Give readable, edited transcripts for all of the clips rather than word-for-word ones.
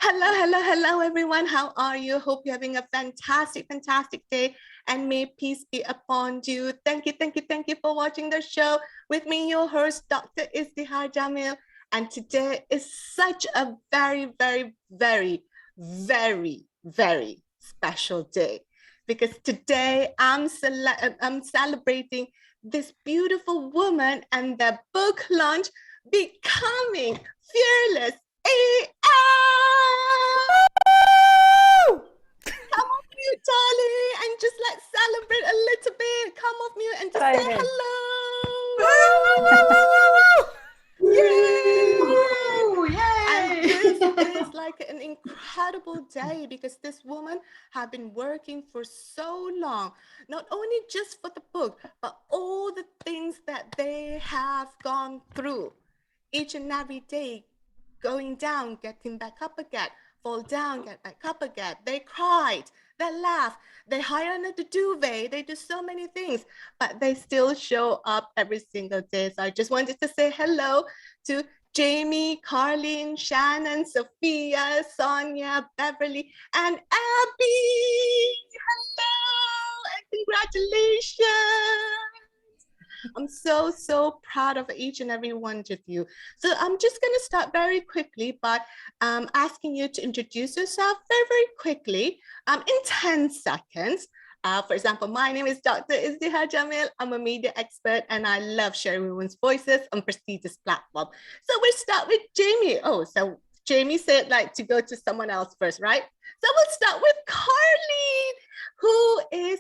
Hello, hello, hello, everyone. How are you? Hope you're having a fantastic, fantastic day, and may peace be upon you. Thank you, thank you, thank you for watching the show. With me, your host, Dr. Izdihar Jamil. And today is such a very, very, very, very, very special day because today I'm celebrating this beautiful woman and the book launch, Becoming Fearless Come off mute, darling, and just like celebrate a little bit. Come off mute and just say hello. Yay! And this is like an incredible day because this woman has been working for so long, not only just for the book, but all the things that they have gone through each and every day, going down, getting back up again, fall down, get back up again. They cried, they laughed, they hide under the duvet, they do so many things, but they still show up every single day. So I just wanted to say hello to Jamie, Carlene, Shannon, Sophia, Sonia, Beverly, and Abby. Hello and congratulations. I'm so proud of each and every one of you. So I'm just going to start very quickly by asking you to introduce yourself very, very quickly in 10 seconds. For example, my name is Dr. Izdihar Jamil. I'm a media expert and I love sharing women's voices on prestigious platform. So we'll start with Jamie. Oh, so Jamie said like to go to someone else first, right? So we'll start with Carlene, who is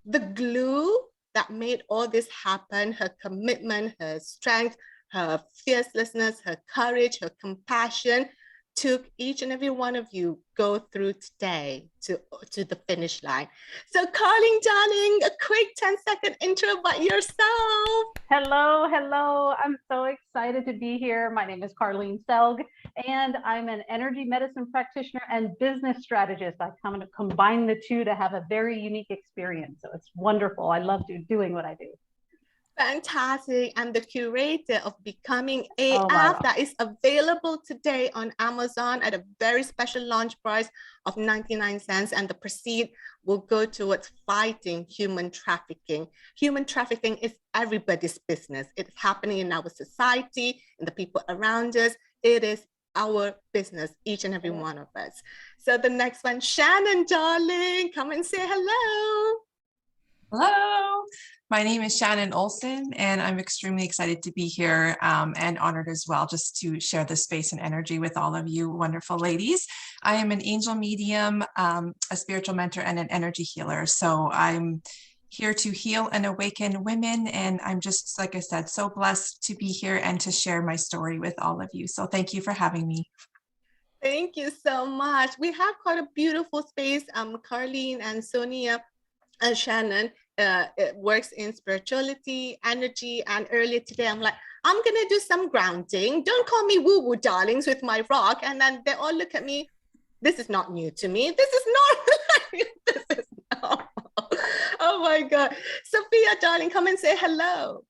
the glue that made all this happen, her commitment, her strength, her fiercelessness, her courage, her compassion, took each and every one of you go through today to the finish line. So Carlene, darling, a quick 10-second intro about yourself. Hello. I'm so excited to be here. My name is Carlene Selg, and I'm an energy medicine practitioner and business strategist. I kind of combine the two to have a very unique experience. So it's wonderful. I love doing what I do. Fantastic. And the curator of Becoming AF that is available today on Amazon at a very special launch price of 99 cents. And the proceed will go towards fighting human trafficking. Human trafficking is everybody's business. It's happening in our society, in the people around us. It is our business, each and every one of us. So the next one, Shannon, darling, come and say hello. Hello, my name is Shannon Olsen, and I'm extremely excited to be here and honored as well just to share this space and energy with all of you wonderful ladies. I am an angel medium, a spiritual mentor, and an energy healer. So I'm here to heal and awaken women, and I'm just, like I said, so blessed to be here and to share my story with all of you. So thank you for having me. Thank you so much. We have quite a beautiful space. Carlene and Sonia and Shannon it works in spirituality, energy, and earlier today I'm like, I'm gonna do some grounding. Don't call me woo-woo darlings with my rock. And then they all look at me. This is not new to me. This is not. This is not. Oh my God. Sophia, darling, come and say hello.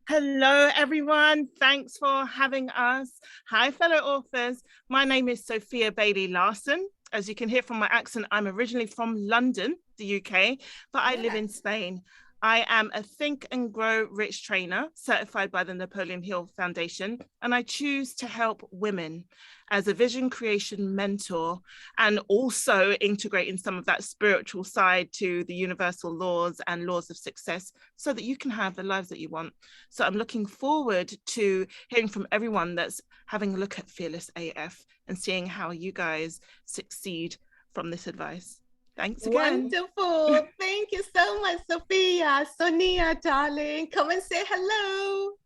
Hello, everyone. Thanks for having us. Hi, fellow authors. My name is Sophia Bailey Larson. As you can hear from my accent, I'm originally from London, the UK, but I live in Spain. I am a Think and Grow Rich trainer certified by the Napoleon Hill Foundation, and I choose to help women as a vision creation mentor and also integrating some of that spiritual side to the universal laws and laws of success so that you can have the lives that you want. So I'm looking forward to hearing from everyone that's having a look at Fearless AF and seeing how you guys succeed from this advice. Thanks again. Wonderful. Thank you so much, Sophia. Sonia, darling, come and say hello.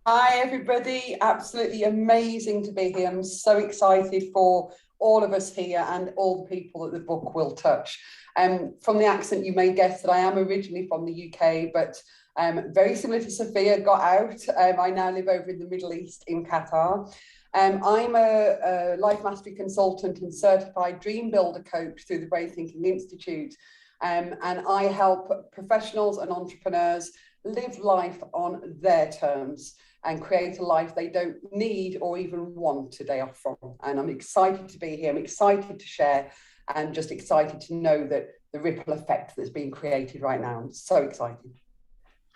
Hi, everybody. Absolutely amazing to be here. I'm so excited for all of us here and all the people that the book will touch. From the accent, you may guess that I am originally from the UK, but very similar to Sophia, got out. I now live over in the Middle East in Qatar. I'm a life mastery consultant and certified dream builder coach through the Brave Thinking Institute. And I help professionals and entrepreneurs live life on their terms. and create a life they don't need or even want a day off from. And I'm excited to be here. I'm excited to share, and just excited to know that the ripple effect that's being created right now. I'm so excited.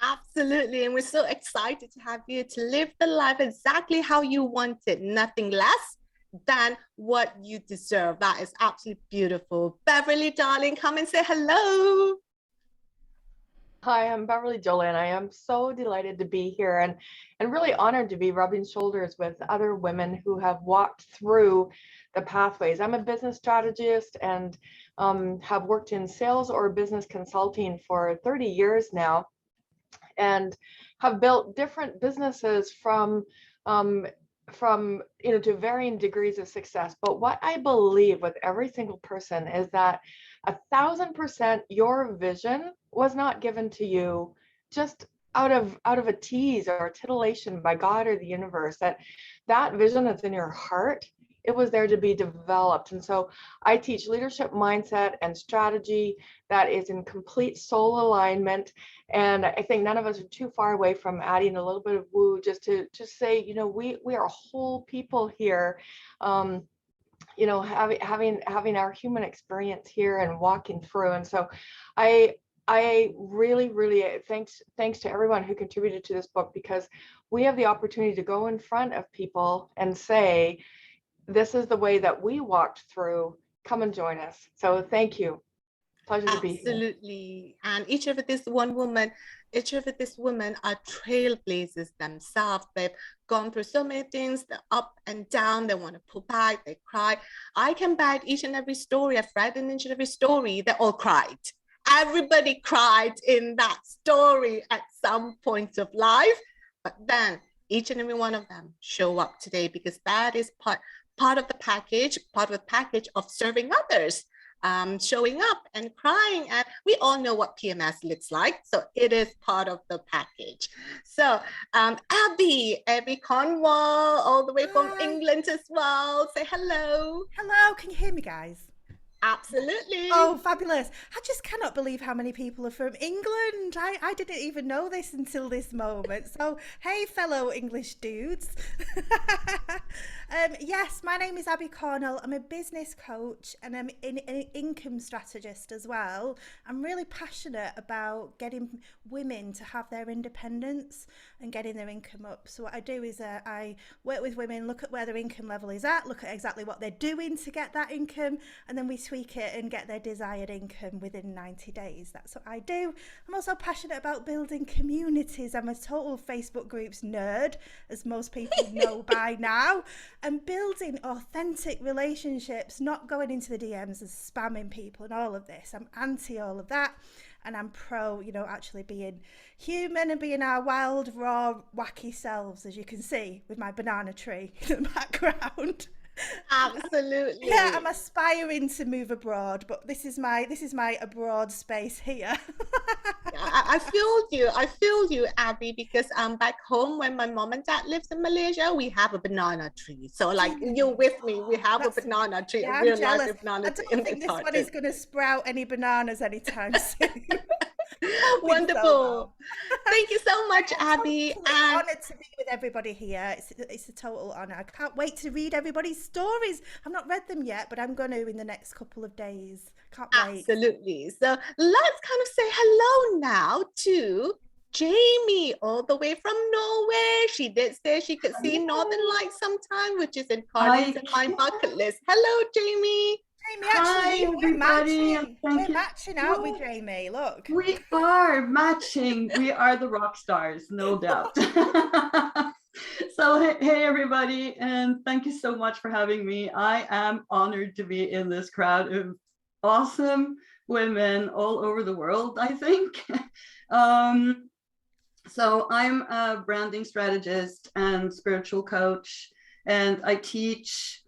Absolutely. And we're so excited to have you to live the life exactly how you want it, nothing less than what you deserve. That is absolutely beautiful. Beverly, darling, come and say hello. Hi, I'm Beverly Jolin. I am so delighted to be here and really honored to be rubbing shoulders with other women who have walked through the pathways. I'm a business strategist and have worked in sales or business consulting for 30 years now, and have built different businesses from to varying degrees of success. But what I believe with every single person is that 1,000% your vision was not given to you just out of a tease or a titillation by God or the universe. That vision that's in your heart, it was there to be developed. And so I teach leadership mindset and strategy that is in complete soul alignment. And I think none of us are too far away from adding a little bit of woo, just to say, we are whole people here. Having our human experience here and walking through. And so I really, really thanks to everyone who contributed to this book, because we have the opportunity to go in front of people and say, this is the way that we walked through. Come and join us. So thank you. Pleasure to be here. Absolutely. And each of these women are trailblazers themselves. They've gone through so many things, the up and down. They want to pull back, they cry. I can back each and every story. I've read in each and every story. They all cried. Everybody cried in that story at some point of life. But then each and every one of them show up today, because that is part of the package of serving others. Showing up and crying, and we all know what PMS looks like, so it is part of the package. So Abby Cornwall, all the way from England as well, say hello. Hello, can you hear me, guys? Absolutely. Oh, fabulous. I just cannot believe how many people are from England. I didn't even know this until this moment. So, hey, fellow English dudes. Yes, my name is Abby Cornell. I'm a business coach and I'm an income strategist as well. I'm really passionate about getting women to have their independence and getting their income up. So what I do is I work with women, look at where their income level is at, look at exactly what they're doing to get that income, and then we tweak it and get their desired income within 90 days. That's what I do. I'm also passionate about building communities. I'm a total Facebook groups nerd, as most people know by now, and building authentic relationships, not going into the DMs and spamming people and all of this. I'm anti all of that, and I'm pro, actually being human and being our wild, raw, wacky selves, as you can see with my banana tree in the background. Absolutely. Yeah, I'm aspiring to move abroad, but this is my abroad space here. I feel you, Abby, because back home when my mom and dad lives in Malaysia, we have a banana tree. So like you're with me, we have a banana tree. Yeah, Real I'm jealous. life banana I tree don't think this one is going to sprout any bananas anytime soon. Wonderful. Thank you so much, Abby. I'm honoured to be with everybody here. It's a total honour. I can't wait to read everybody's stories. I've not read them yet, but I'm going to in the next couple of days. Can't wait. Absolutely. So let's kind of say hello now to Jamie, all the way from Norway. She did say she could see Northern Lights sometime, which is in Carlin's and my bucket list. Hello, Jamie. Jamie, actually, we're matching, aren't we, Well, Jamie? Look. we are matching. We are the rock stars, no doubt. So, hey, everybody, and thank you so much for having me. I am honored to be in this crowd of awesome women all over the world, I think. So I'm a branding strategist and spiritual coach, and I teach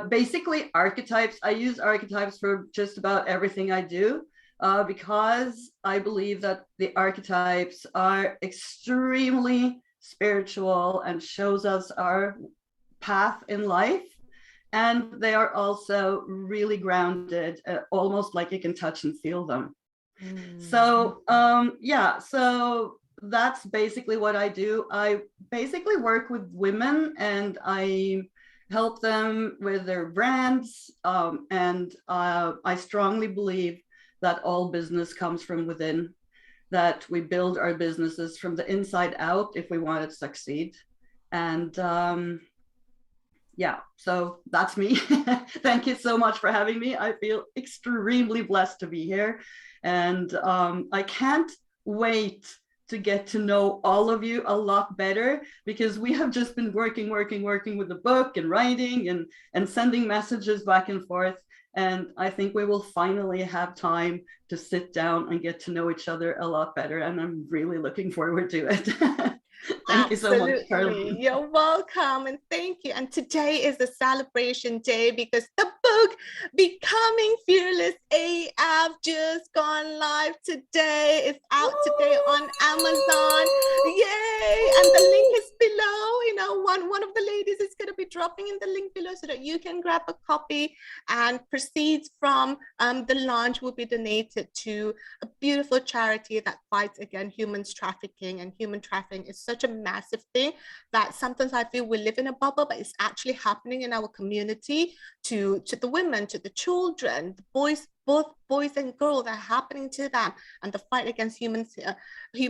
basically archetypes. I use archetypes for just about everything I do because I believe that the archetypes are extremely spiritual and shows us our path in life. And they are also really grounded, almost like you can touch and feel them. So that's basically what I do. I basically work with women and I help them with their brands. And I strongly believe that all business comes from within, that we build our businesses from the inside out if we want it to succeed. And yeah, so that's me. Thank you so much for having me. I feel extremely blessed to be here. And I can't wait to get to know all of you a lot better, because we have just been working with the book and writing and sending messages back and forth. And I think we will finally have time to sit down and get to know each other a lot better. And I'm really looking forward to it. Thank you so much, Caroline. You're welcome, and thank you. And today is a celebration day because the book Becoming Fearless AF just gone live today. It's out today on Amazon. Yay! And the link is below. You know, one of the ladies is going to be dropping in the link below so that you can grab a copy, and proceeds from the launch will be donated to a beautiful charity that fights against human trafficking. And human trafficking is such a massive thing that sometimes I feel we live in a bubble, but it's actually happening in our community to the women, to the children, the boys, both boys and girls are happening to them. And the fight against human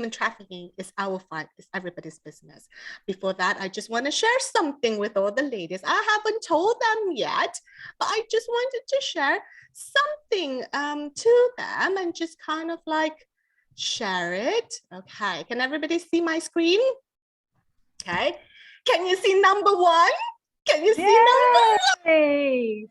trafficking is our fight, it's everybody's business. Before that, I just want to share something with all the ladies. I haven't told them yet, but I just wanted to share something to them and just kind of like share it. Okay, can everybody see my screen? Okay, can you see number one? Can you see number one?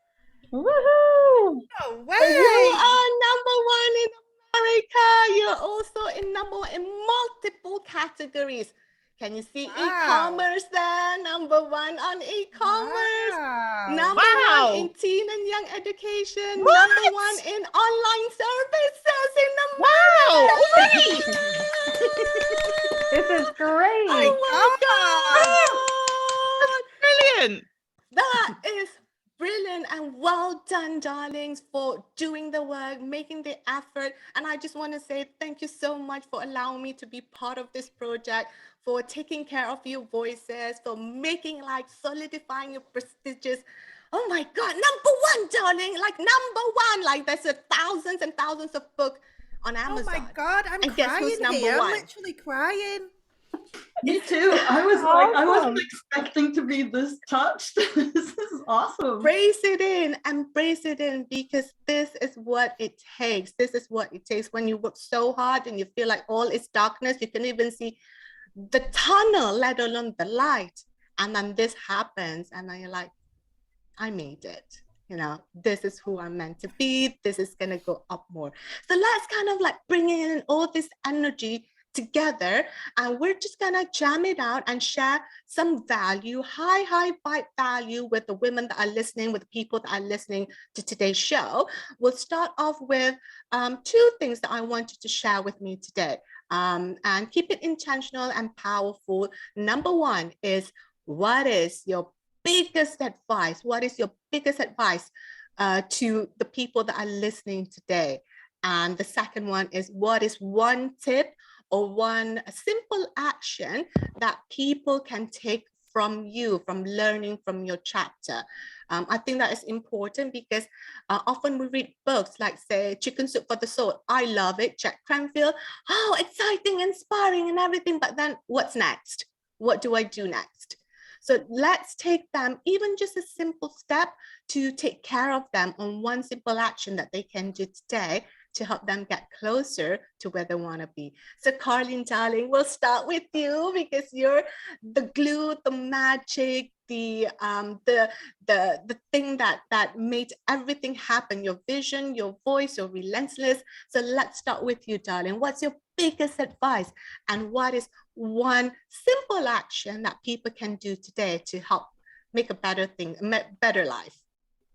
Woohoo! Oh, wow. You are number one in America. You're also in number one in multiple categories. Can you see e-commerce there? Number one on e-commerce. Wow. Number one in teen and young education. What? Number one in online services in America. This is great. Oh my God. Brilliant. That is brilliant, and well done, darlings, for doing the work, making the effort. And I just want to say thank you so much for allowing me to be part of this project, for taking care of your voices, for making, like, solidifying your prestigious. Oh my God, number one, darling, like number one. Like, there's thousands and thousands of books on Amazon. Oh my God, I'm and guess crying who's number here. one? I'm literally crying. Me too. I was like, I wasn't Awesome. expecting to be this touched. This is awesome. Embrace it in, because this is what it takes. This is what it takes when you work so hard and you feel like all is darkness. You can even see the tunnel, let alone the light. And then this happens, and then you're like, I made it. You know, this is who I'm meant to be. This is going to go up more. So let's kind of like bring in all this energy together, and we're just gonna jam it out and share some value, high vibe value with the women that are listening, with the people that are listening to today's show. We'll start off with two things that I wanted to share with me today, and keep it intentional and powerful. Number one is, what is your biggest advice? What is your biggest advice to the people that are listening today? And the second one is, what is one tip or one simple action that people can take from you, from learning from your chapter? I think that is important, because often we read books like, say, Chicken Soup for the Soul. I love it, Jack Canfield. Oh, exciting, inspiring and everything. But then what's next? What do I do next? So let's take them, even just a simple step, to take care of them on one simple action that they can do today to help them get closer to where they want to be. So Carlene, darling, we'll start with you, because you're the glue, the magic, the thing that made everything happen, your vision, your voice, your relentless. So let's start with you, darling. What's your biggest advice, and what is one simple action that people can do today to help make a better thing, a better life?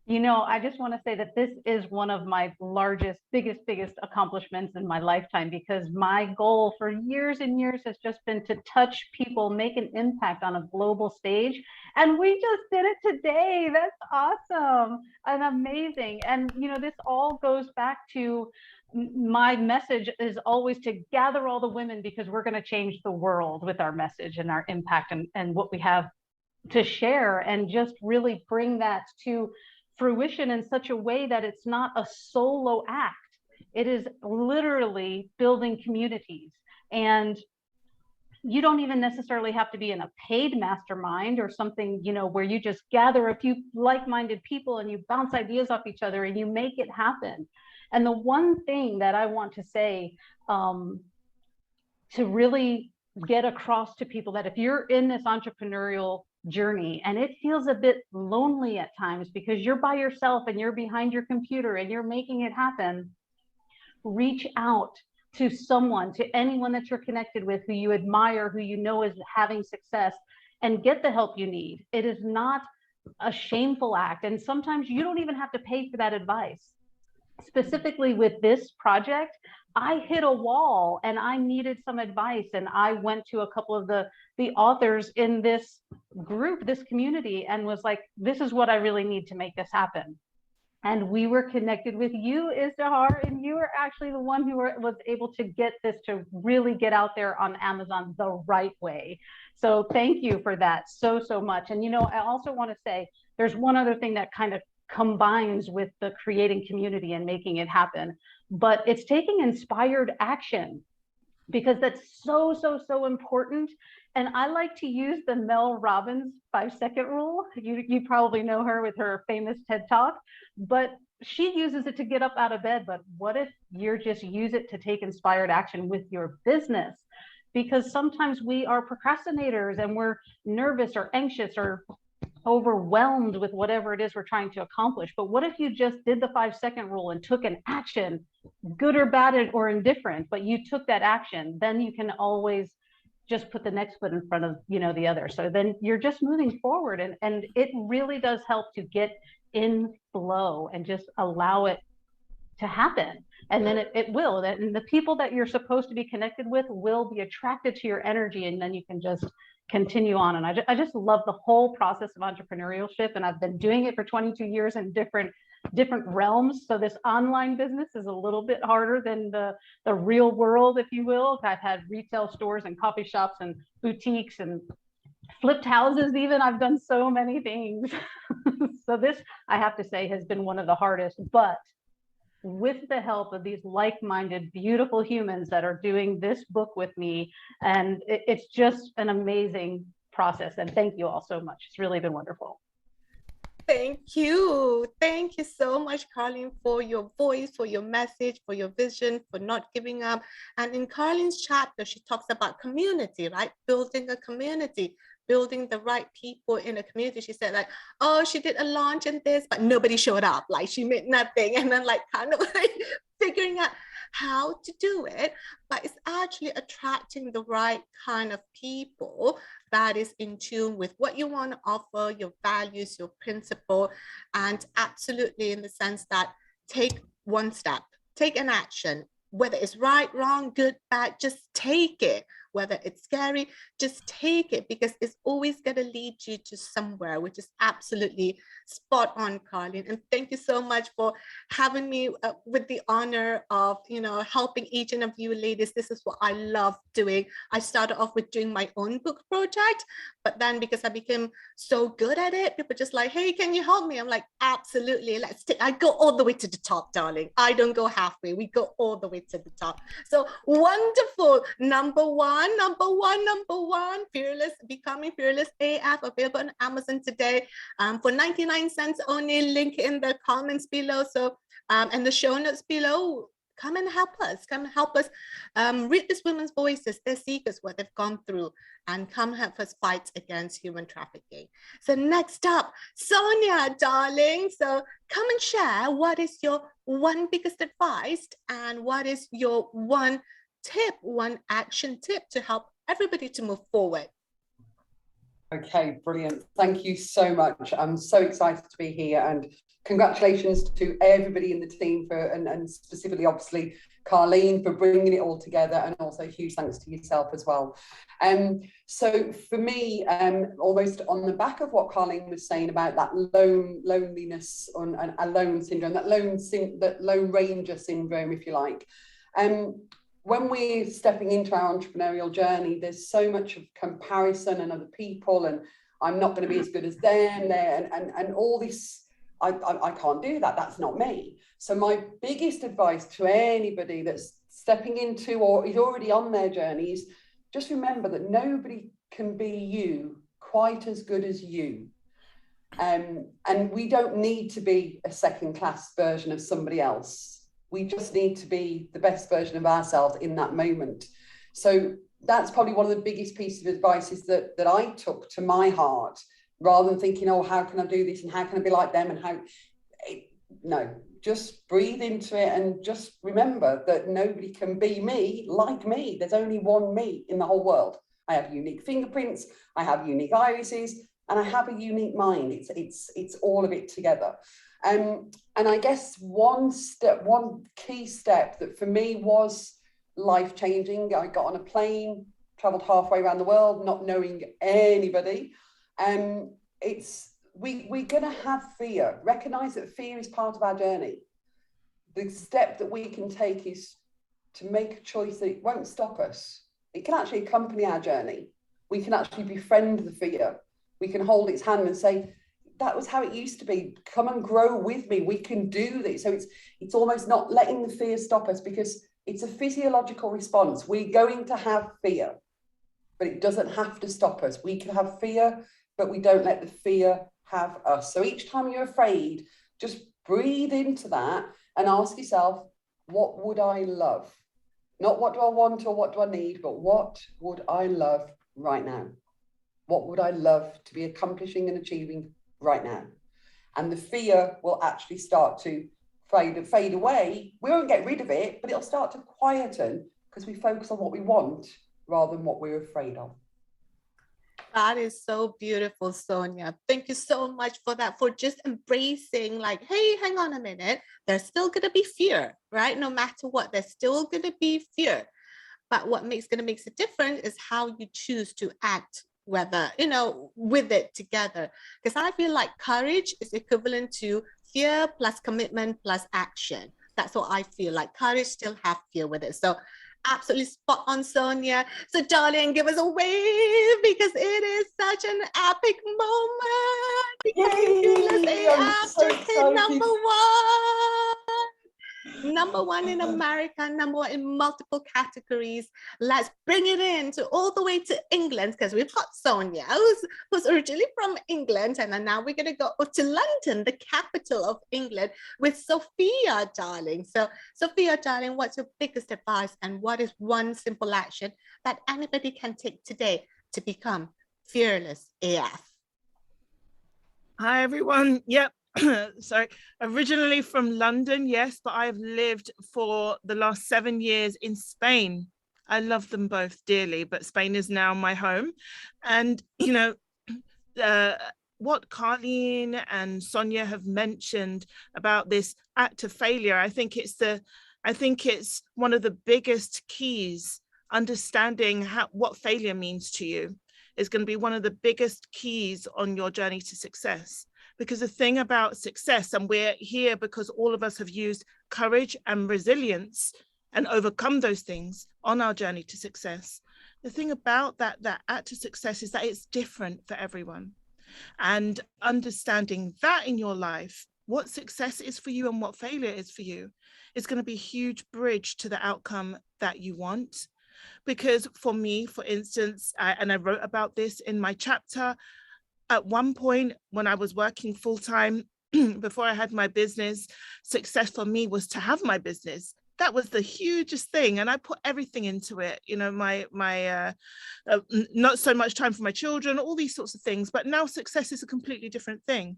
You know, I just want to say that this is one of my largest, biggest accomplishments in my lifetime, because my goal for years and years has just been to touch people, make an impact on a global stage. And we just did it today. That's awesome and amazing. And, you know, this all goes back to my message is always to gather all the women, because we're going to change the world with our message and our impact and what we have to share, and just really bring that to fruition in such a way that it's not a solo act. It is literally building communities. And you don't even necessarily have to be in a paid mastermind or something, you know, where you just gather a few like-minded people and you bounce ideas off each other and you make it happen. And the one thing that I want to say, to really get across to people, that if you're in this entrepreneurial journey and it feels a bit lonely at times because you're by yourself and you're behind your computer and you're making it happen, reach out to someone, to anyone that you're connected with, who you admire, who you know is having success, and get the help you need. It is not a shameful act. And sometimes you don't even have to pay for that advice. Specifically with this project, I hit a wall and I needed some advice, and I went to a couple of the authors in this group, this community, and was like, this is what I really need to make this happen. And we were connected with you, Izdihar, and you were actually the one who was able to get this to really get out there on Amazon the right way. So thank you for that so much. And, you know, I also want to say there's one other thing that kind of combines with the creating community and making it happen, but it's taking inspired action, because that's so important. And I like to use the Mel Robbins 5-second rule. You probably know her with her famous TED Talk, but she uses it to get up out of bed. But what if you just use it to take inspired action with your business? Because sometimes we are procrastinators and we're nervous or anxious or overwhelmed with whatever it is we're trying to accomplish. But what if you just did the 5-second rule and took an action, good or bad or indifferent, but you took that action? Then you can always just put the next foot in front of, you know, the other. So then you're just moving forward, and it really does help to get in flow and just allow it to happen. And then it will, and the people that you're supposed to be connected with will be attracted to your energy, and then you can just continue on. And I just love the whole process of entrepreneurship, and I've been doing it for 22 years in different realms. So this online business is a little bit harder than the real world, if you will. I've had retail stores and coffee shops and boutiques and flipped houses even. I've done so many things. So this, I have to say, has been one of the hardest, but with the help of these like-minded, beautiful humans that are doing this book with me. And it's just an amazing process. And thank you all so much. It's really been wonderful. Thank you. Thank you so much, Carleen, for your voice, for your message, for your vision, for not giving up. And in Carleen's chapter, she talks about community, right? Building a community, building the right people in a community. She said, like, oh, she did a launch and this, but nobody showed up. Like, she made nothing. And then, like, kind of like figuring out how to do it, but it's actually attracting the right kind of people that is in tune with what you want to offer, your values, your principle, and absolutely in the sense that take one step, take an action, whether it's right, wrong, good, bad, just take it. Whether it's scary, just take it, because it's always going to lead you to somewhere, which is absolutely spot on, Carleen. And thank you so much for having me with the honor of, you know, helping each and of you ladies. This is what I love doing. I started off with doing my own book project, but then because I became so good at it, people just like, hey, can you help me? I'm like, absolutely. Let's take, I go all the way to the top, darling. I don't go halfway. We go all the way to the top. So wonderful. Number one, fearless, becoming fearless AF, available on Amazon today for 99 cents only. Link in the comments below. So and the show notes below. Come and help us. Come and help us read these women's voices, their secrets, what they've gone through, and come help us fight against human trafficking. So next up, Sonia, darling. So come and share what is your one biggest advice and what is your one tip, one action tip to help everybody to move forward. Okay, brilliant. Thank you so much. I'm so excited to be here, and congratulations to everybody in the team for, and specifically obviously Carleen, for bringing it all together, and also huge thanks to yourself as well. So for me, almost on the back of what Carleen was saying about that loneliness and alone syndrome, that lone ranger syndrome, if you like. When we're stepping into our entrepreneurial journey, there's so much of comparison and other people, and I'm not going to be as good as them there, and all this. I can't do that. That's not me. So my biggest advice to anybody that's stepping into or is already on their journey is just remember that nobody can be you quite as good as you. And we don't need to be a second-class version of somebody else. We just need to be the best version of ourselves in that moment. So that's probably one of the biggest pieces of advice is that I took to my heart, rather than thinking, oh, how can I do this and how can I be like them, and no, just breathe into it and just remember that nobody can be me like me. There's only one me in the whole world. I have unique fingerprints, I have unique irises, and I have a unique mind. It's all of it together. And I guess one key step that for me was life-changing. I got on a plane, traveled halfway around the world, not knowing anybody. We're going to have fear. Recognize that fear is part of our journey. The step that we can take is to make a choice that it won't stop us. It can actually accompany our journey. We can actually befriend the fear. We can hold its hand and say, that was how it used to be. Come and grow with me. We can do this. So it's almost not letting the fear stop us, because it's a physiological response. We're going to have fear, but it doesn't have to stop us. We can have fear, but we don't let the fear have us. So each time you're afraid, just breathe into that and ask yourself, what would I love? Not what do I want or what do I need, but what would I love right now? What would I love to be accomplishing and achieving right now? And the fear will actually start to fade away. We won't get rid of it, but it'll start to quieten because we focus on what we want rather than what we're afraid of. That is so beautiful, Sonia. Thank you so much for that, for just embracing like, hey, hang on a minute. There's still going to be fear, right? No matter what, there's still going to be fear. But what going to make it different is how you choose to act, whether, with it together. Because I feel like courage is equivalent to fear plus commitment plus action. That's what I feel like. Courage still have fear with it. So absolutely spot on, Sonia. So darling, give us a wave, because it is such an epic moment. Yay! I'm so excited. Number one in America, number one in multiple categories. Let's bring it in to all the way to England, because we've got Sonia, who's originally from England, and then now we're going to go to London, the capital of England, with Sophia, darling. So Sophia, darling, what's your biggest advice, and what is one simple action that anybody can take today to become fearless AF? Hi, everyone. Yep. Sorry, originally from London, yes, but I've lived for the last 7 years in Spain. I love them both dearly, but Spain is now my home. And, what Carleen and Sonia have mentioned about this act of failure, I think it's one of the biggest keys. Understanding what failure means to you is going to be one of the biggest keys on your journey to success. Because the thing about success, and we're here because all of us have used courage and resilience and overcome those things on our journey to success. The thing about that act of success is that it's different for everyone. And understanding that in your life, what success is for you and what failure is for you, is going to be a huge bridge to the outcome that you want. Because for me, for instance, and I wrote about this in my chapter, at one point when I was working full-time, before I had my business, success for me was to have my business. That was the hugest thing. And I put everything into it, my not so much time for my children, all these sorts of things. But now success is a completely different thing.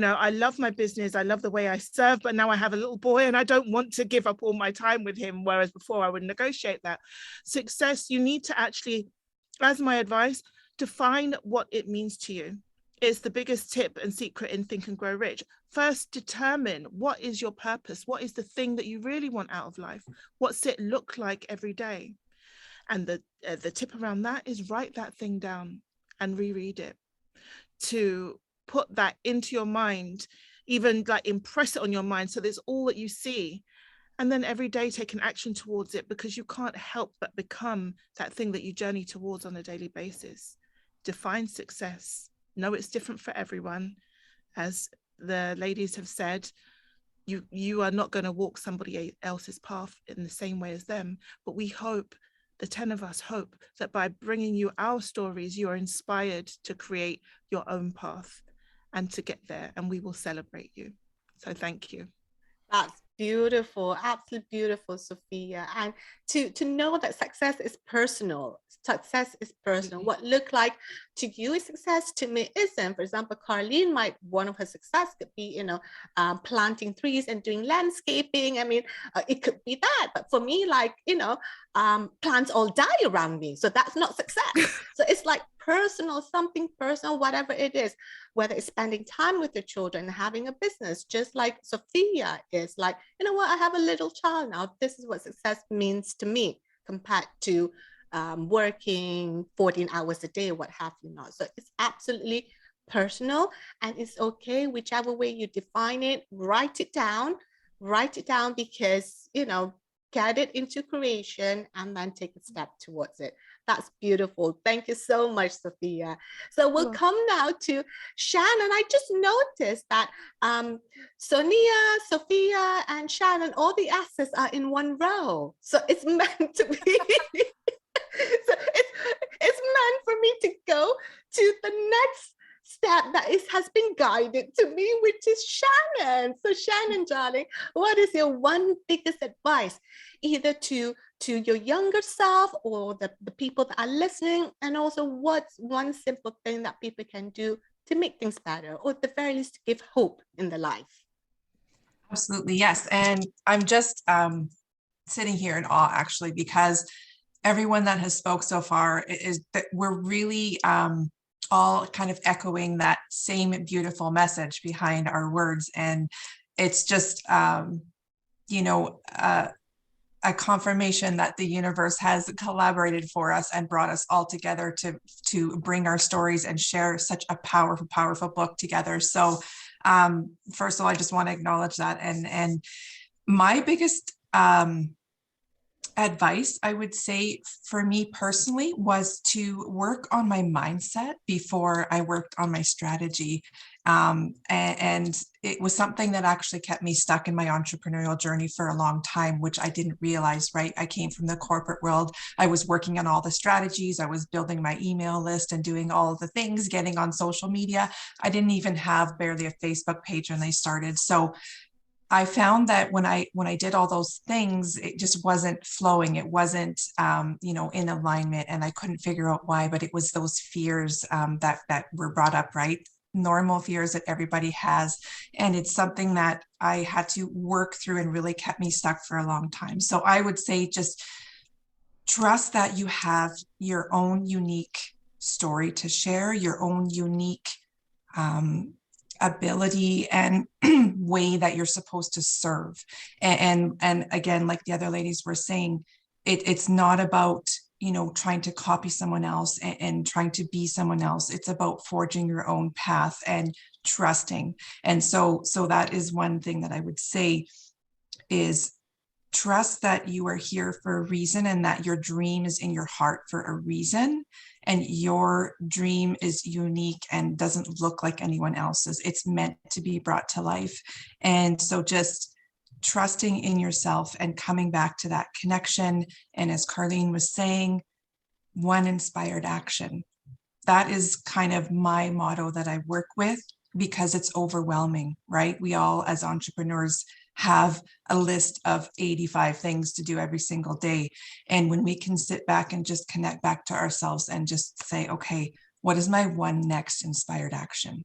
I love my business. I love the way I serve, but now I have a little boy and I don't want to give up all my time with him. Whereas before I would negotiate that. Success, you need to actually, as my advice, Define what it means to you. It's the biggest tip and secret in Think and Grow Rich. First, determine what is your purpose. What is the thing that you really want out of life? What's it look like every day? And the tip around that is write that thing down and reread it, to put that into your mind, even like impress it on your mind so that's all that you see. And then every day take an action towards it, because you can't help but become that thing that you journey towards on a daily basis. Define success. Know it's different for everyone. As the ladies have said, you are not going to walk somebody else's path in the same way as them. But we hope, the 10 of us hope, that by bringing you our stories, you are inspired to create your own path and to get there, and we will celebrate you. So thank you. That's beautiful, absolutely beautiful, Sophia. And to know that success is personal. Success is personal. What look like to you is success, to me isn't. For example, Carleen one of her success could be, planting trees and doing landscaping. I mean, it could be that. But for me, like, plants all die around me. So that's not success. So it's like personal, something personal, whatever it is, whether it's spending time with the children, having a business, just like Sophia is like, you know what, I have a little child now. This is what success means to me compared to working 14 hours a day, what have you not. So it's absolutely personal, and it's okay, whichever way you define it, write it down, because, get it into creation and then take a step towards it. That's beautiful. Thank you so much, Sophia. So we'll come now to Shannon. I just noticed that Sonia, Sophia, and Shannon, all the S's are in one row. So it's meant to be. So it's meant for me to go to the next step that has been guided to me, which is Shannon. So Shannon, darling, what is your one biggest advice, either to your younger self or the people that are listening, and also what's one simple thing that people can do to make things better, or at the very least to give hope in their life? Absolutely, yes. And I'm just sitting here in awe, actually, because everyone that has spoke so far is that we're really all kind of echoing that same beautiful message behind our words. And it's just, a confirmation that the universe has collaborated for us and brought us all together to bring our stories and share such a powerful, powerful book together. So first of all, I just want to acknowledge that. And my biggest advice, I would say, for me personally, was to work on my mindset before I worked on my strategy. And it was something that actually kept me stuck in my entrepreneurial journey for a long time, which I didn't realize, right? I came from the corporate world. I was working on all the strategies. I was building my email list and doing all the things, getting on social media. I didn't even have barely a Facebook page when I started. So I found that when I did all those things, it just wasn't flowing. It wasn't, in alignment, and I couldn't figure out why. But it was those fears that were brought up, right? Normal fears that everybody has, and it's something that I had to work through and really kept me stuck for a long time. So I would say just trust that you have your own unique story to share, your own unique ability and way that you're supposed to serve. And again, like the other ladies were saying, it's not about, trying to copy someone else and trying to be someone else. It's about forging your own path and trusting. And so that is one thing that I would say is trust that you are here for a reason, and that your dream is in your heart for a reason. And your dream is unique and doesn't look like anyone else's. It's meant to be brought to life. And so just trusting in yourself and coming back to that connection. And as Carleen was saying, one inspired action. That is kind of my motto that I work with, because it's overwhelming, right? We all, as entrepreneurs, have a list of 85 things to do every single day. And when we can sit back and just connect back to ourselves and just say, okay, what is my one next inspired action?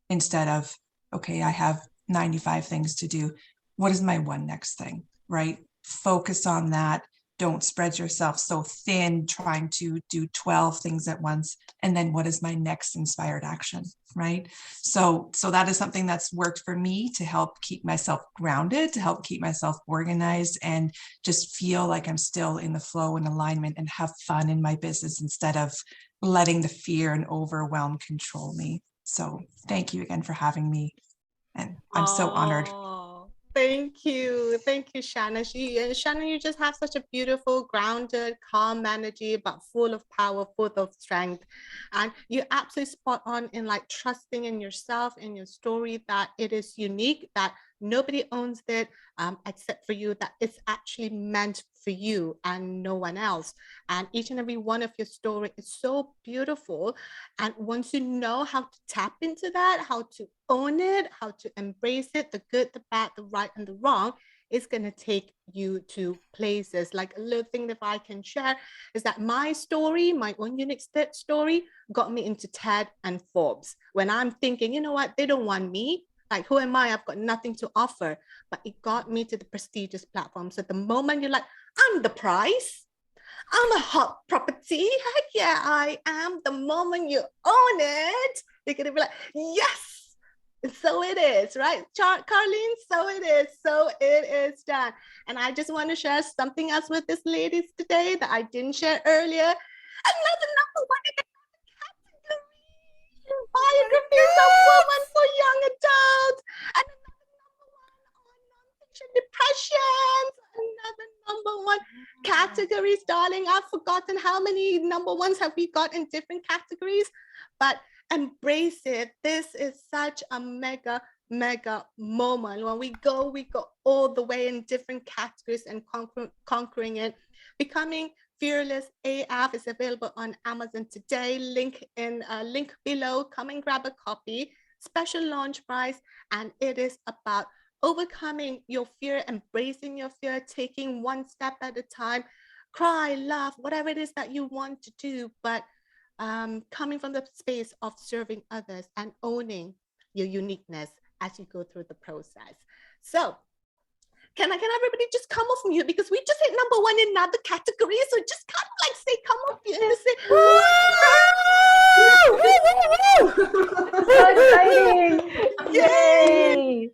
Instead of, okay, I have 95 things to do. What is my one next thing, right? Focus on that, don't spread yourself so thin trying to do 12 things at once. And then what is my next inspired action, right? So that is something that's worked for me to help keep myself grounded, to help keep myself organized, and just feel like I'm still in the flow and alignment and have fun in my business instead of letting the fear and overwhelm control me. So thank you again for having me. And I'm so honored. Thank you. Thank you, Shannon. Shannon, you just have such a beautiful, grounded, calm energy, but full of power, full of strength. And you're absolutely spot on in like trusting in yourself, in your story, that it is unique, that nobody owns it except for you, that it's actually meant for you and no one else. And each and every one of your story is so beautiful. And once you know how to tap into that, how to own it, how to embrace it, the good, the bad, the right, and the wrong, it's going to take you to places. Like a little thing that I can share is that my story, my own unique story, got me into TED and Forbes. When I'm thinking, you know what, they don't want me. Like, who am I? I've got nothing to offer. But it got me to the prestigious platform. So the moment you're like, I'm the prize, I'm a hot property, heck yeah, I am. The moment you own it, you're going to be like, yes, so it is, right? Carlene, so it is. So it is done. And I just want to share something else with these ladies today that I didn't share earlier. Another number one in the category, biographies of women for young adults. And another number one on nonfiction depression. Another number one categories, darling. I've forgotten how many number ones have we got in different categories, but embrace it. This is such a mega moment. When we go all the way in different categories and conquering it. Becoming Fearless AF is available on Amazon today. Link below. Come and grab a copy. Special launch price, and it is about overcoming your fear, embracing your fear, taking one step at a time. Cry, laugh, whatever it is that you want to do, but coming from the space of serving others and owning your uniqueness as you go through the process. So can everybody just come off mute, because we just hit number one in another category, so just kind of like say come off mute and say so exciting. Yay!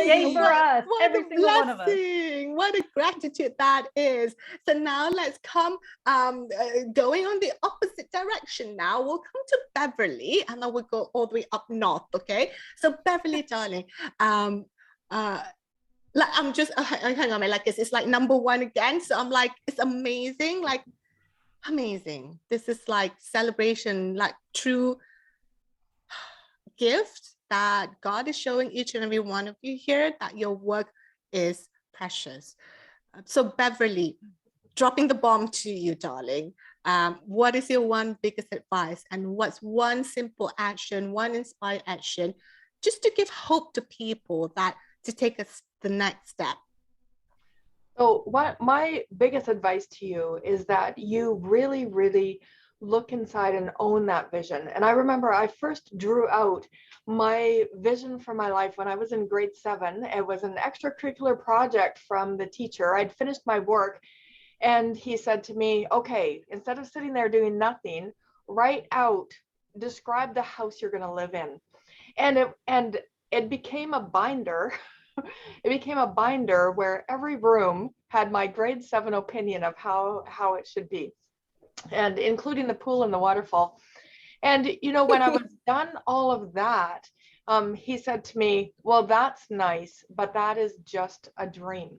Yay for us, every single one of us. What a gratitude that is. So now let's come going on the opposite direction now. We'll come to Beverly, and then we'll go all the way up north, okay? So Beverly, darling, like I'm just, hang on, like it's like number one again. So I'm like, it's amazing, like amazing. This is like celebration, like true gift that God is showing each and every one of you here, that your work is precious. So Beverly, dropping the bomb to you, darling. What is your one biggest advice, and what's one simple action, one inspired action, just to give hope to people that to take us the next step? So what my biggest advice to you is that you really, really look inside and own that vision. And I remember I first drew out my vision for my life when I was in grade 7. It was an extracurricular project from the teacher. I'd finished my work, and he said to me, okay, instead of sitting there doing nothing, write out, describe the house you're going to live in. And it became a binder. It became a binder where every room had my grade 7 opinion of how it should be, and including the pool and the waterfall. And, you know, when I was done all of that, he said to me, well, that's nice, but that is just a dream.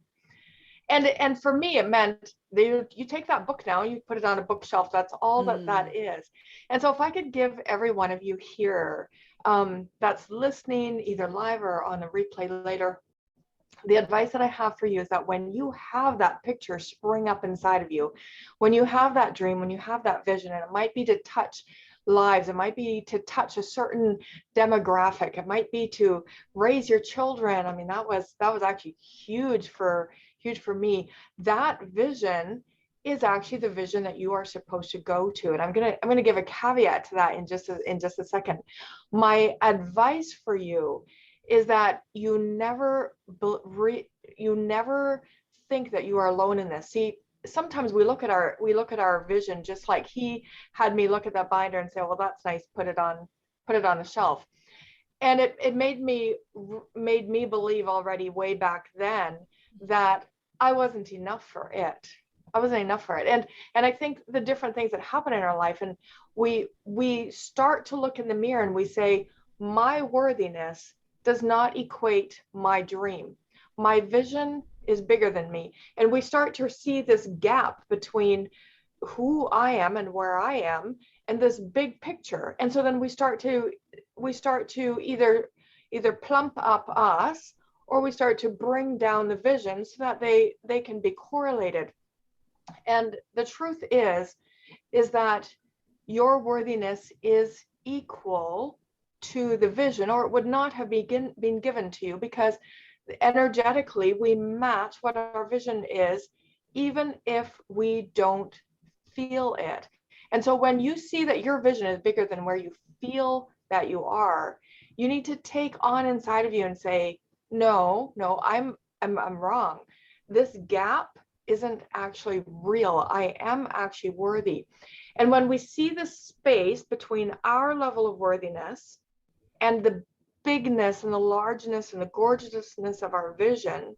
And for me, it meant you take that book now, you put it on a bookshelf. That's all that is. And so if I could give every one of you here that's listening, either live or on a replay later, the advice that I have for you is that when you have that picture spring up inside of you, when you have that dream, when you have that vision, and it might be to touch lives, it might be to touch a certain demographic, it might be to raise your children. I mean, that was actually huge for me. That vision is actually the vision that you are supposed to go to. And I'm gonna give a caveat to that in just a second. My advice for you is that you never think that you are alone in this. See, sometimes we look at our vision, just like he had me look at that binder and say, well, that's nice, put it on the shelf. And it made me believe already way back then that I wasn't enough for it. I wasn't enough for it. And I think the different things that happen in our life, and we start to look in the mirror and we say, my worthiness does not equate my dream. My vision is bigger than me. And we start to see this gap between who I am and where I am and this big picture. And so then we start to either plump up us, or we start to bring down the vision so that they can be correlated. And the truth is that your worthiness is equal to the vision, or it would not have been given to you, because energetically we match what our vision is, even if we don't feel it. And so when you see that your vision is bigger than where you feel that you are, you need to take on inside of you and say, no, I'm wrong. This gap isn't actually real. I am actually worthy. And when we see the space between our level of worthiness and the bigness and the largeness and the gorgeousness of our vision,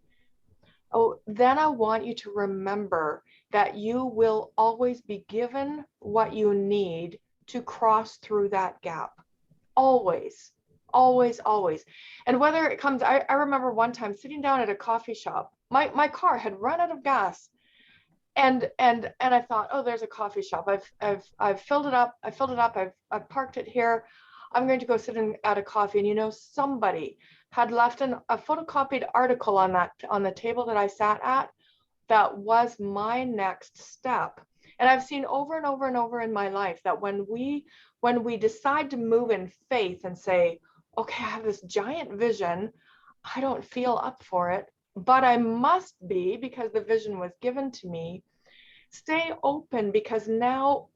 then I want you to remember that you will always be given what you need to cross through that gap. Always, always, always. And whether it comes, I remember one time sitting down at a coffee shop, my car had run out of gas. And I thought, oh, there's a coffee shop. I've filled it up. I've parked it here. I'm going to go sit at a coffee. And somebody had left a photocopied article on the table that I sat at that was my next step. And I've seen over and over and over in my life that when we decide to move in faith and say, okay, I have this giant vision, I don't feel up for it, but I must be, because the vision was given to me. Stay open, because now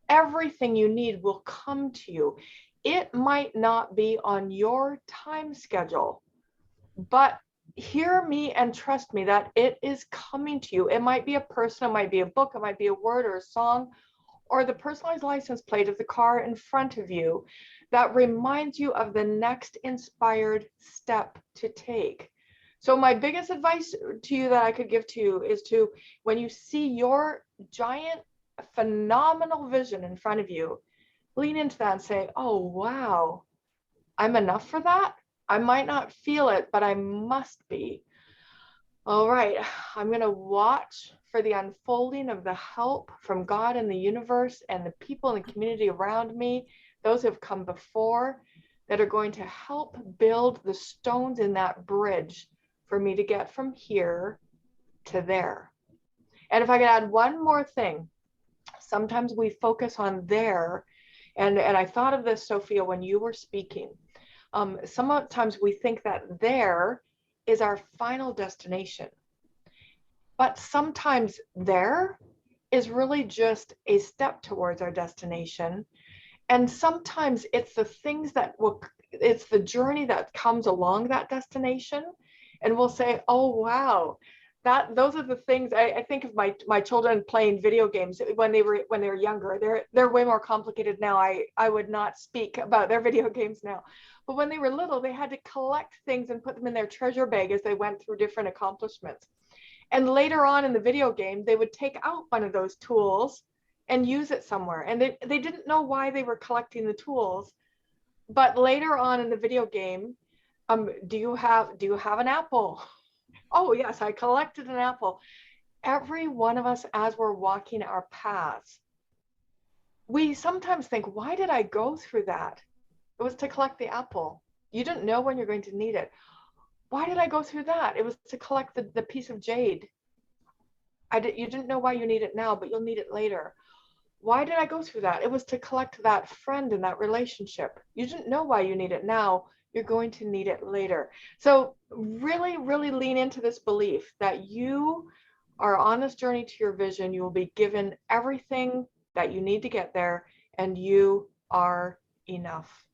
everything you need will come to you. It might not be on your time schedule, but hear me and trust me that it is coming to you. It might be a person, it might be a book, it might be a word or a song, or the personalized license plate of the car in front of you that reminds you of the next inspired step to take. So my biggest advice to you that I could give to you is to, when you see your giant, phenomenal vision in front of you, lean into that and say, oh, wow, I'm enough for that. I might not feel it, but I must be. All right, I'm going to watch for the unfolding of the help from God and the universe and the people in the community around me, those who have come before, that are going to help build the stones in that bridge for me to get from here to there. And if I could add one more thing, sometimes we focus on there, and I thought of this, Sophia, when you were speaking. Sometimes we think that there is our final destination, but sometimes there is really just a step towards our destination. And sometimes it's the things it's the journey that comes along that destination. And we'll say, oh, wow, those are the things. I think of my children playing video games when they were younger. They're way more complicated now. I would not speak about their video games now. But when they were little, they had to collect things and put them in their treasure bag as they went through different accomplishments. And later on in the video game, they would take out one of those tools and use it somewhere. And they didn't know why they were collecting the tools. But later on in the video game, do you have an apple? Oh, yes, I collected an apple. Every one of us, as we're walking our paths, we sometimes think, why did I go through that? It was to collect the apple. You didn't know when you're going to need it. Why did I go through that? It was to collect the piece of jade. You didn't know why you need it now, but you'll need it later. Why did I go through that? It was to collect that friend in that relationship. You didn't know why you need it now. You're going to need it later. So really, really lean into this belief that you are on this journey to your vision. You will be given everything that you need to get there, and you are enough.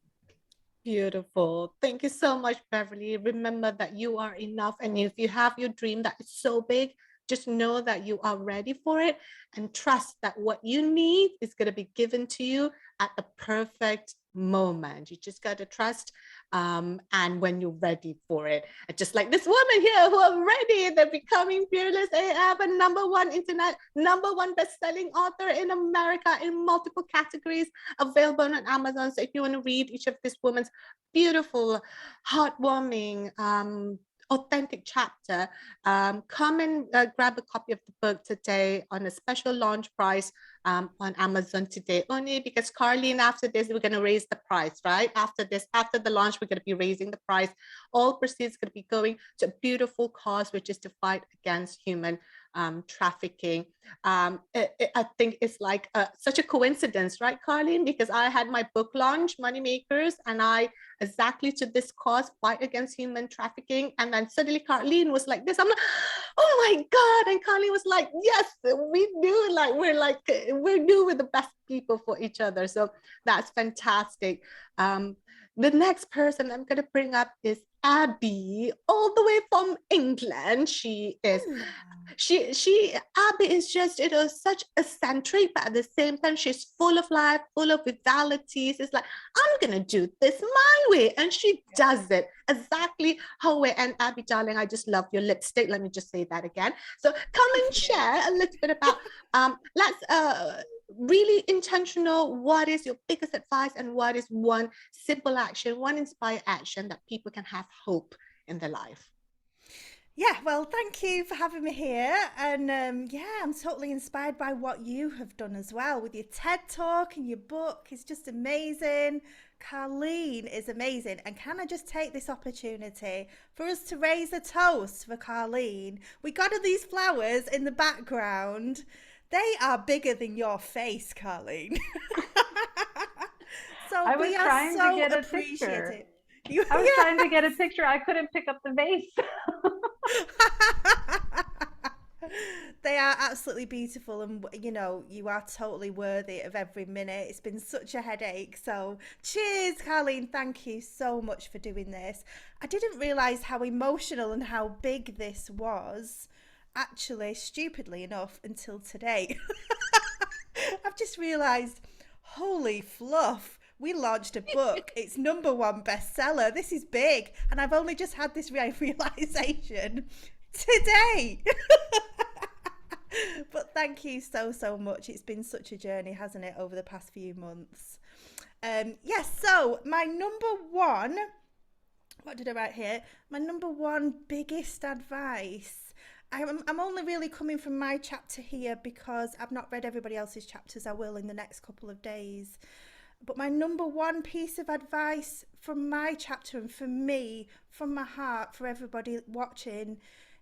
Beautiful. Thank you so much, Beverly. Remember that you are enough. And if you have your dream that is so big, Just know that you are ready for it, and trust that what you need is going to be given to you at the perfect moment. You just got to trust, and when you're ready for it. And just like this woman here who are ready, they're becoming fearless. They have a number one best-selling author in America in multiple categories, available on Amazon. So if you want to read each of this woman's beautiful, heartwarming, authentic chapter, come and grab a copy of the book today on a special launch price on Amazon today, only because Carleen, after this, we're going to raise the price, right? After the launch, we're going to be raising the price. All proceeds going to be going to a beautiful cause, which is to fight against human trafficking. I think it's like such a coincidence, right, Carleen? Because I had my book launch, Moneymakers, and I exactly to this cause, fight against human trafficking. And then suddenly Carleen was like this. I'm like, oh my God. And Carleen was like, yes, we knew, like, we knew we're the best people for each other. So that's fantastic. The next person I'm going to bring up is Abby, all the way from England. Abby is just, such eccentric, but at the same time, she's full of life, full of vitalities. It's like, I'm going to do this my way. And she does it exactly her way. And Abby, darling, I just love your lipstick. Let me just say that again. So come and share a little bit about, let's really intentional. What is your biggest advice, and what is one simple action, one inspired action that people can have hope in their life? Yeah, well, thank you for having me here. And I'm totally inspired by what you have done as well with your TED Talk and your book. It's just amazing. Carleen is amazing. And can I just take this opportunity for us to raise a toast for Carleen? We got her these flowers in the background. They are bigger than your face, Carleen. So I was trying to get a picture. I was trying to get a picture. I couldn't pick up the vase. They are absolutely beautiful, and you are totally worthy of every minute. It's been such a headache. So cheers, Carleen. Thank you so much for doing this. I didn't realize how emotional and how big this was, actually, stupidly enough, until today. I've just realized, holy fluff, we launched a book. It's #1 bestseller. This is big. And I've only just had this realization today. But thank you so much. It's been such a journey, hasn't it, over the past few months? So my #1, what did I write here? My #1 biggest advice. I'm only really coming from my chapter here because I've not read everybody else's chapters. I will in the next couple of days. But my #1 piece of advice from my chapter, and for me, from my heart, for everybody watching,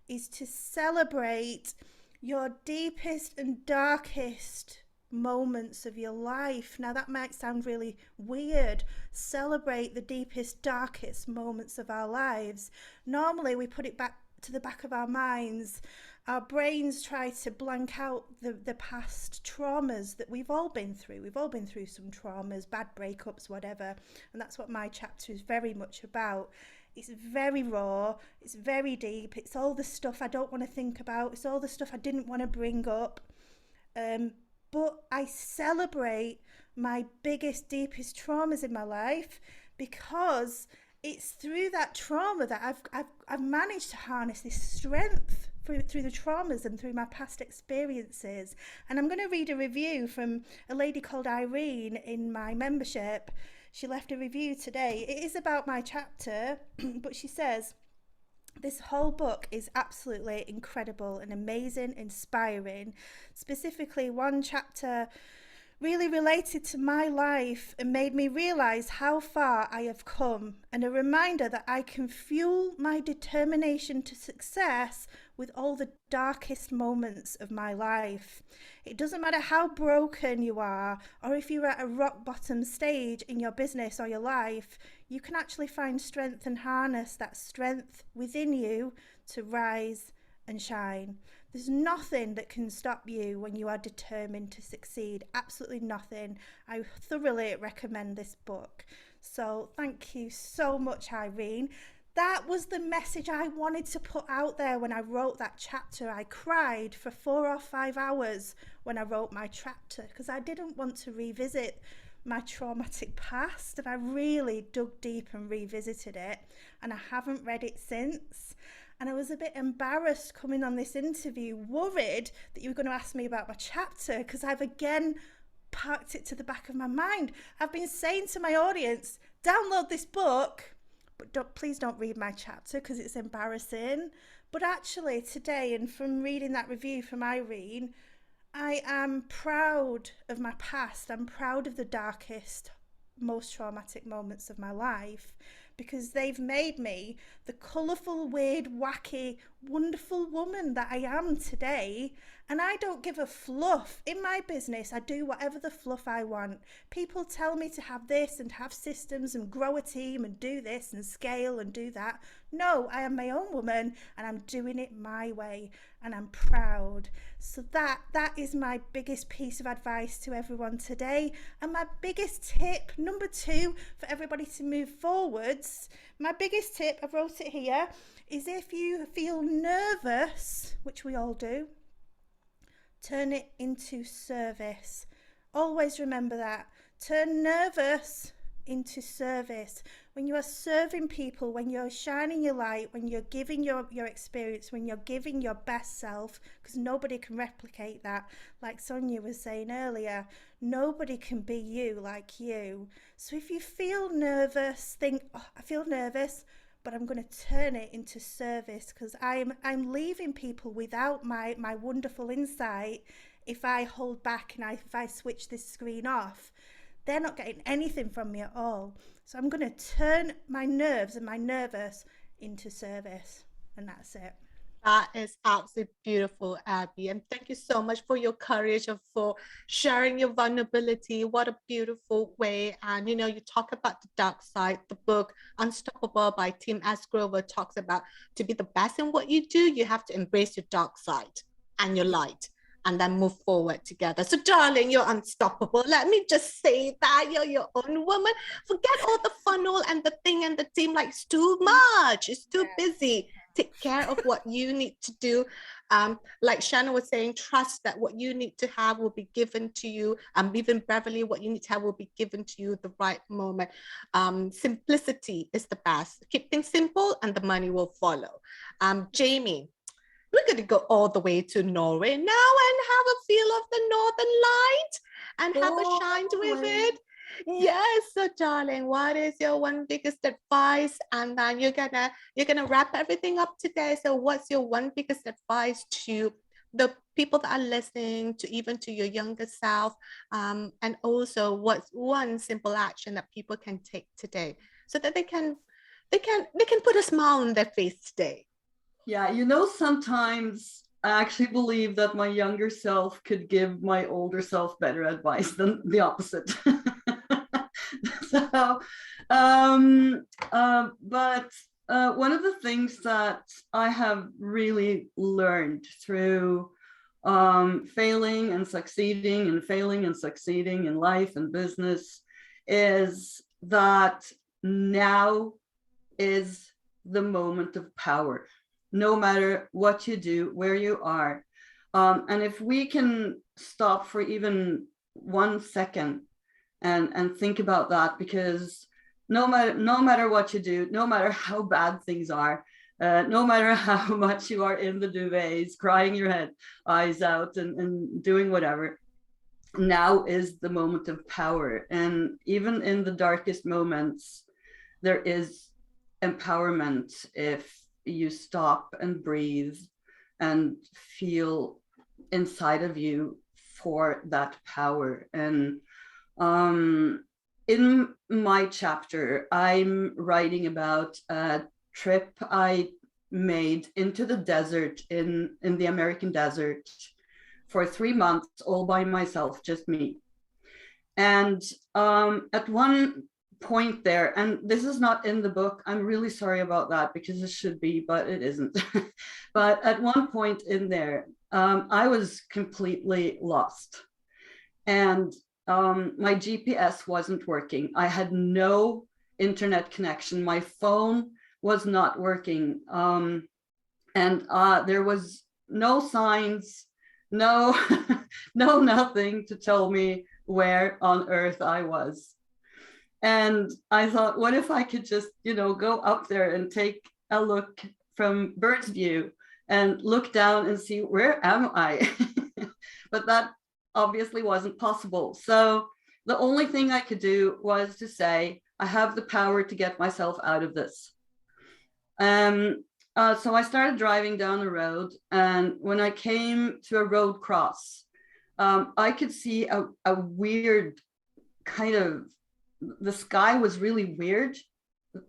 is to celebrate your deepest and darkest moments of your life. Now that might sound really weird. Celebrate the deepest, darkest moments of our lives. Normally we put it back to the back of our minds. Our brains try to blank out the past traumas that we've all been through. We've all been through some traumas, bad breakups, whatever. And that's what my chapter is very much about. It's very raw. It's very deep. It's all the stuff I don't want to think about. It's all the stuff I didn't want to bring up. But I celebrate my biggest, deepest traumas in my life, because it's through that trauma that I've managed to harness this strength through the traumas and through my past experiences. And I'm going to read a review from a lady called Irene in my membership. She left a review today. It is about my chapter, but she says, this whole book is absolutely incredible and amazing, inspiring. Specifically, one chapter really related to my life and made me realize how far I have come, and a reminder that I can fuel my determination to success with all the darkest moments of my life. It doesn't matter how broken you are, or if you're at a rock bottom stage in your business or your life, you can actually find strength and harness that strength within you to rise and shine. There's nothing that can stop you when you are determined to succeed. Absolutely nothing. I thoroughly recommend this book. So thank you so much, Irene. that was the message I wanted to put out there when I wrote that chapter. I cried for 4 or 5 hours when I wrote my chapter because I didn't want to revisit my traumatic past, and I really dug deep and revisited it, and I haven't read it since. And I was a bit embarrassed coming on this interview, worried that you were going to ask me about my chapter, because I've again parked it to the back of my mind. I've been saying to my audience, download this book, but please don't read my chapter because it's embarrassing. But actually today, and from reading that review from Irene, I am proud of my past. I'm proud of the darkest, most traumatic moments of my life, because they've made me the colourful, weird, wacky, wonderful woman that I am today. And I don't give a fluff. In my business, I do whatever the fluff I want. People tell me to have this and have systems and grow a team and do this and scale and do that. No, I am my own woman and I'm doing it my way, and I'm proud. So that is my biggest piece of advice to everyone today. And my biggest tip, number 2, for everybody to move forwards, my biggest tip, I wrote it here, is if you feel nervous, which we all do, turn it into service. Always remember that. Turn nervous into service. When you are serving people, when you're shining your light, when you're giving your experience, when you're giving your best self, because nobody can replicate that. Like Sonia was saying earlier, nobody can be you like you. So if you feel nervous, think, oh, I feel nervous, but I'm going to turn it into service, because I'm leaving people without my wonderful insight. If I hold back and if I switch this screen off, they're not getting anything from me at all. So I'm going to turn my nerves and my nervous into service, and that's it. That is absolutely beautiful, Abby. And thank you so much for your courage and for sharing your vulnerability. What a beautiful way. And, you know, you talk about the dark side. The book Unstoppable by Tim S. Grover talks about, to be the best in what you do, you have to embrace your dark side and your light, and then move forward together. So darling, you're unstoppable. Let me just say that you're your own woman. Forget all the funnel and the thing and the team, like it's too much. It's too busy. Take care of what you need to do. Like Shannon was saying, trust that what you need to have will be given to you. Even Beverly, what you need to have will be given to you at the right moment. Simplicity is the best. Keep things simple and the money will follow. Jamie, we're going to go all the way to Norway now and have a feel of the northern light and have a shine with it. Yes, so darling, what is your one biggest advice? And then you're gonna wrap everything up today. So what's your one biggest advice to the people that are listening, to even to your younger self? And also, what's one simple action that people can take today so that they can put a smile on their face today? Yeah, you know, sometimes I actually believe that my younger self could give my older self better advice than the opposite. So, but one of the things that I have really learned through failing and succeeding and failing and succeeding in life and business is that now is the moment of power. No matter what you do, where you are. And if we can stop for even 1 second and think about that, because no matter what you do, no matter how bad things are, no matter how much you are in the duvets, crying your eyes out and doing whatever, now is the moment of power. And even in the darkest moments, there is empowerment if you stop and breathe and feel inside of you for that power. And in my chapter, I'm writing about a trip I made into the desert, in the American desert, for 3 months, all by myself, just me. And at one point there, and this is not in the book, I'm really sorry about that, because it should be, but it isn't. But at one point in there, I was completely lost, and my GPS wasn't working. I had no internet connection. My phone was not working. And there was no signs, no, no, nothing to tell me where on earth I was. And I thought, what if I could just, go up there and take a look from bird's view and look down and see, where am I? But that obviously wasn't possible. So the only thing I could do was to say, I have the power to get myself out of this. So I started driving down the road, and when I came to a road cross, I could see a weird kind of, the sky was really weird.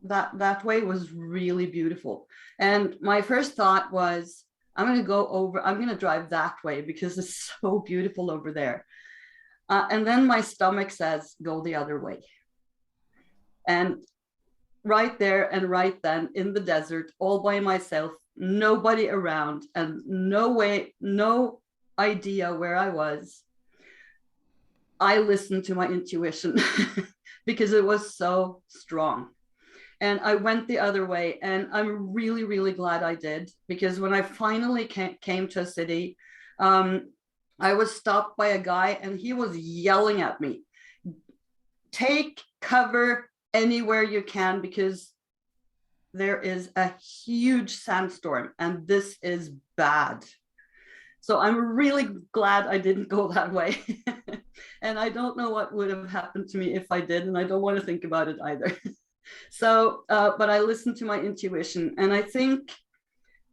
That way was really beautiful. And my first thought was, I'm going to drive that way because it's so beautiful over there. And then my stomach says, go the other way. And right there and right then in the desert, all by myself, nobody around, and no idea where I was, I listened to my intuition because it was so strong. And I went the other way, and I'm really, really glad I did, because when I finally came to a city, I was stopped by a guy, and he was yelling at me, take cover anywhere you can, because there is a huge sandstorm and this is bad. So I'm really glad I didn't go that way. And I don't know what would have happened to me if I did, and I don't want to think about it either. So, but I listened to my intuition. And I think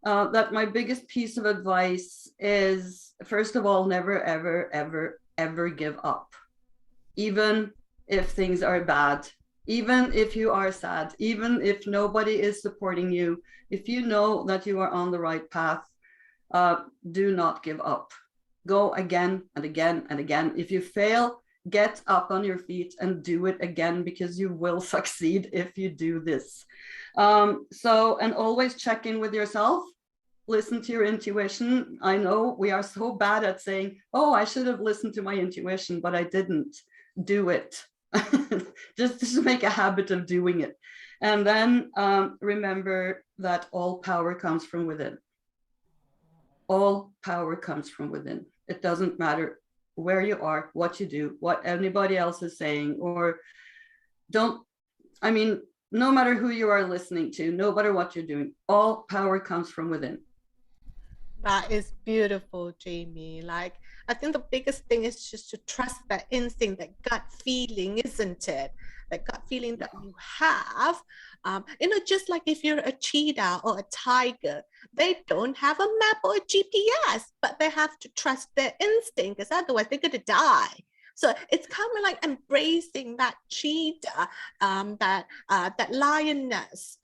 that my biggest piece of advice is, first of all, never, ever, ever, ever give up. Even if things are bad, even if you are sad, even if nobody is supporting you, if you know that you are on the right path, do not give up. Go again and again and again. If you fail, get up on your feet and do it again, because you will succeed if you do this. And always check in with yourself. Listen to your intuition. I know we are so bad at saying, oh, I should have listened to my intuition, but I didn't. Do it. just make a habit of doing it. And then remember that all power comes from within. All power comes from within. It doesn't matter where you are, what you do, what anybody else is saying, or no matter who you are listening to, no matter what you're doing, all power comes from within. That is beautiful, Jamie. Like, I think the biggest thing is just to trust that instinct, that gut feeling, isn't it? That gut feeling that you have. Just like if you're a cheetah or a tiger, they don't have a map or a GPS, but they have to trust their instinct, because otherwise they're going to die. So it's kind of like embracing that cheetah, that lioness,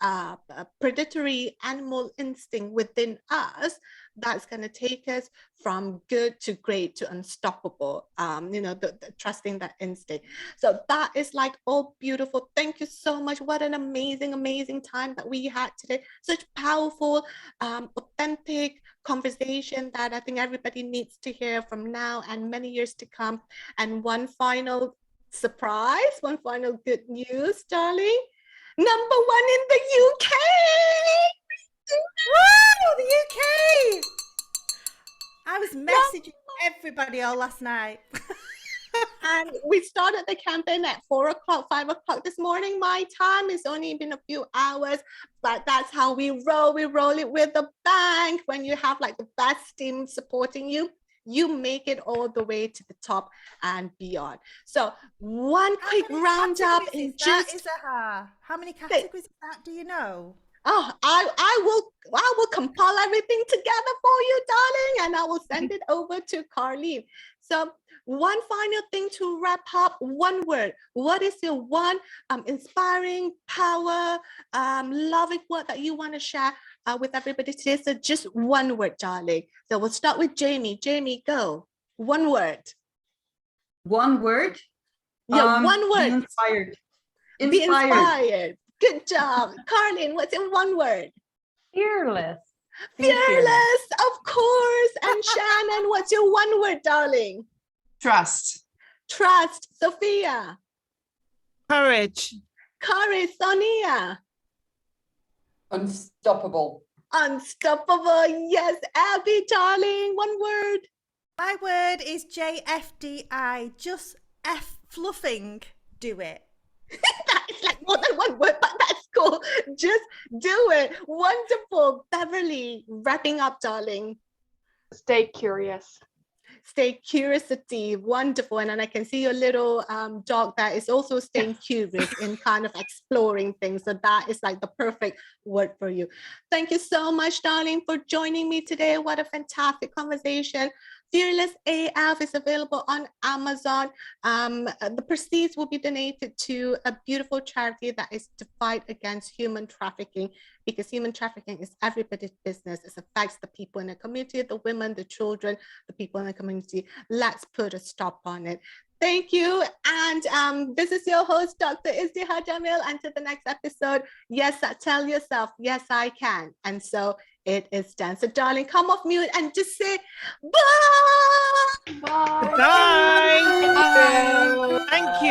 predatory animal instinct within us, that's going to take us from good to great to unstoppable, the trusting that instinct. So that is like all beautiful. Thank you so much. What an amazing, amazing time that we had today. Such powerful, authentic conversation that I think everybody needs to hear from now and many years to come. And one final surprise, one final good news, darling. #1 in the UK. Wow, the UK! I was messaging everybody all last night. And we started the campaign at 4 o'clock, 5 o'clock this morning. My time. It's only been a few hours, but that's how we roll. We roll it with a bang. When you have like the best team supporting you, you make it all the way to the top and beyond. So one quick roundup in just Izdihar? How many categories is that? Do you know? Oh, I will compile everything together for you, darling, and I will send it over to Carleen. So one final thing to wrap up, one word. What is your one inspiring, power, loving word that you want to share with everybody today? So just one word, darling. So we'll start with Jamie. Jamie, go. One word. One word? Yeah, one word. Be inspired. Be inspired. Good job. Carleen, what's in one word? Fearless. Fearless, of course. And Shannon, what's your one word, darling? Trust. Trust. Sophia. Courage. Courage. Sonia. Unstoppable. Unstoppable. Yes, Abby, darling, one word. My word is JFDI. Just F fluffing. Do it. It's like more than one word, but that's cool. Just do it. Wonderful. Beverly, wrapping up, darling. Stay curious. Stay curiosity. Wonderful. And then I can see your little dog that is also staying curious in kind of exploring things. So that is like the perfect word for you. Thank you so much, darling, for joining me today. What a fantastic conversation. Fearless AF is available on Amazon. The proceeds will be donated to a beautiful charity that is to fight against human trafficking, because human trafficking is everybody's business. It affects the people in the community, the women, the children, the people in the community. Let's put a stop on it. Thank you. And this is your host, Dr. Izdihar Jamil. Until the next episode, yes, tell yourself, yes, I can. And so it is done. So darling, come off mute and just say bye. Bye. Bye. Thank you.